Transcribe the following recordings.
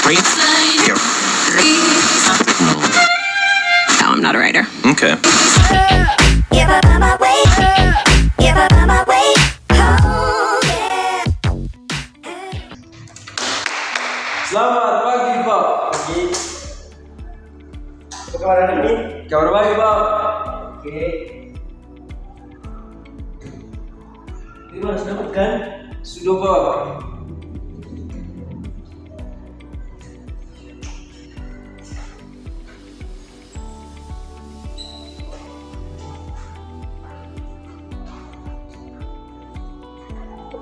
No, I'm not a writer. Okay. Selamat pagi, Pak. Pagi. Apa kabar hari ini? Kabar baik, Pak. Oke. Gimana, sudah makan? Sudah, Pak.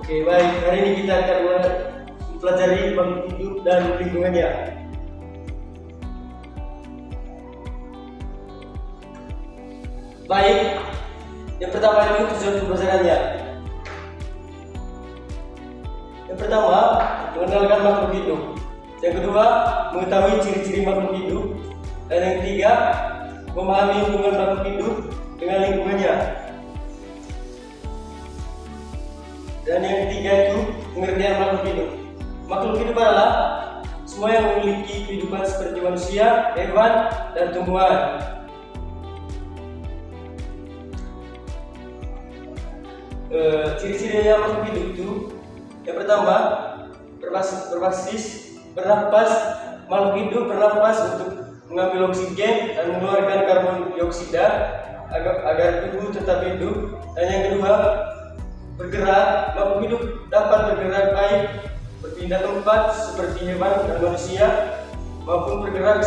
Oke, baik. Hari ini kita akan mempelajari makhluk hidup dan lingkungannya. Baik. Yang pertama itu tujuan pembelajarannya. Yang pertama, mengenalkan makhluk hidup. Yang kedua, mengetahui ciri-ciri makhluk hidup. Dan yang ketiga, memahami hubungan makhluk hidup dengan lingkungannya. Dan yang ketiga itu pengertian makhluk hidup. Makhluk hidup adalah semua yang memiliki kehidupan seperti manusia, hewan, dan tumbuhan. Ciri-cirinya makhluk hidup itu, yang pertama, berbasis bernafas. Makhluk hidup bernafas untuk mengambil oksigen dan mengeluarkan karbon dioksida agar tubuh tetap hidup. Dan yang kedua, bergerak. Makhluk hidup dapat bergerak baik berpindah tempat seperti hewan dan manusia, maupun bergerak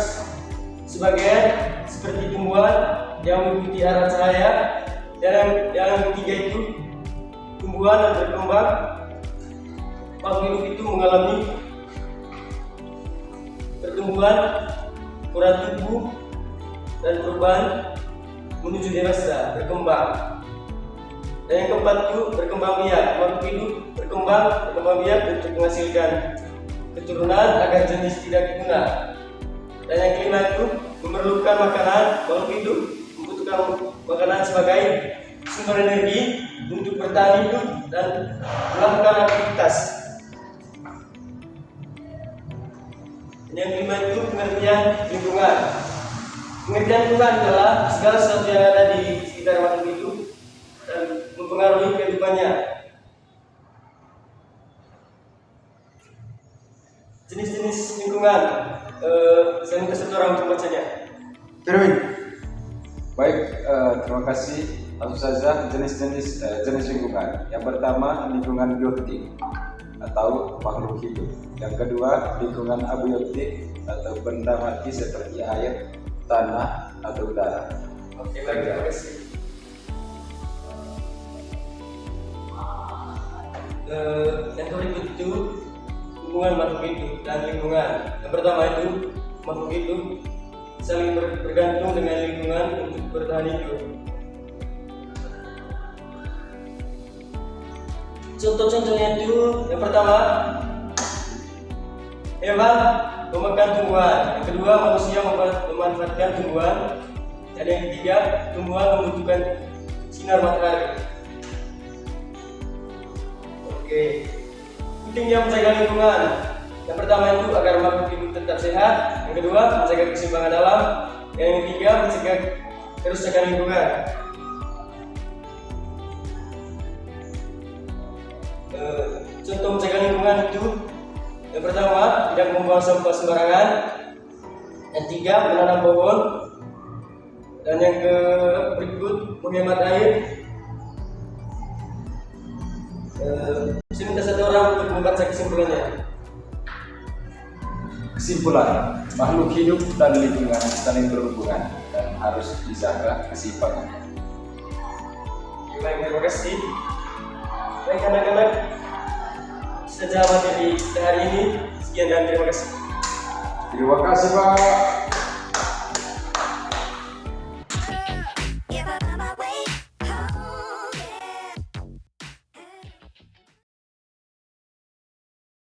sebagian seperti tumbuhan yang mengikuti arah cahaya. Dan yang ketiga itu tumbuhan dan berkembang. Makhluk hidup itu mengalami pertumbuhan, ukuran tubuh, dan perubahan menuju dewasa, berkembang. Dan yang keempat itu berkembang biak. Makhluk hidup berkembang biak untuk menghasilkan keturunan agar jenis tidak punah. Dan yang kelima itu memerlukan makanan. Makhluk hidup membutuhkan makanan sebagai sumber energi untuk bertahan hidup dan melakukan aktivitas. Dan yang kelima itu pengertian lingkungan. Pengertian lingkungan adalah segala sesuatu yang ada di sekitar makhluk hidup dan mempengaruhi kehidupannya. Jenis-jenis lingkungan, saya minta satu orang untuk membacanya. Termin. Baik, terima kasih. Langsung saja jenis lingkungan. Yang pertama, lingkungan biotik atau makhluk hidup. Yang kedua, lingkungan abiotik atau benda mati seperti air, tanah, atau udara. Oke, baik, terima kasih. Yang berikut itu hubungan makhluk hidup dan lingkungan. Yang pertama itu makhluk hidup saling bergantung dengan lingkungan untuk bertahan hidup. Contoh-contohnya itu, yang pertama, hewan memakan tumbuhan. Yang kedua, manusia memanfaatkan tumbuhan. Dan yang ketiga, tumbuhan membutuhkan sinar matahari. Oke, pentingnya menjaga lingkungan. Yang pertama itu agar makhluk hidup tetap sehat. Yang kedua, menjaga keseimbangan alam. Yang ketiga, mencegah kerusakan lingkungan. Contoh menjaga lingkungan itu, yang pertama, tidak membuang sampah sembarangan. Yang tiga, menanam pohon. Dan yang berikut, menghemat air. Saya minta satu orang untuk membaca kesimpulannya. Kesimpulan, makhluk hidup dan lingkungan saling berhubungan dan harus dijaga keseimbangannya. Baik, terima kasih. Baik anak-anak, saja materi hari ini. Sekian dan terima kasih. Terima kasih, Pak.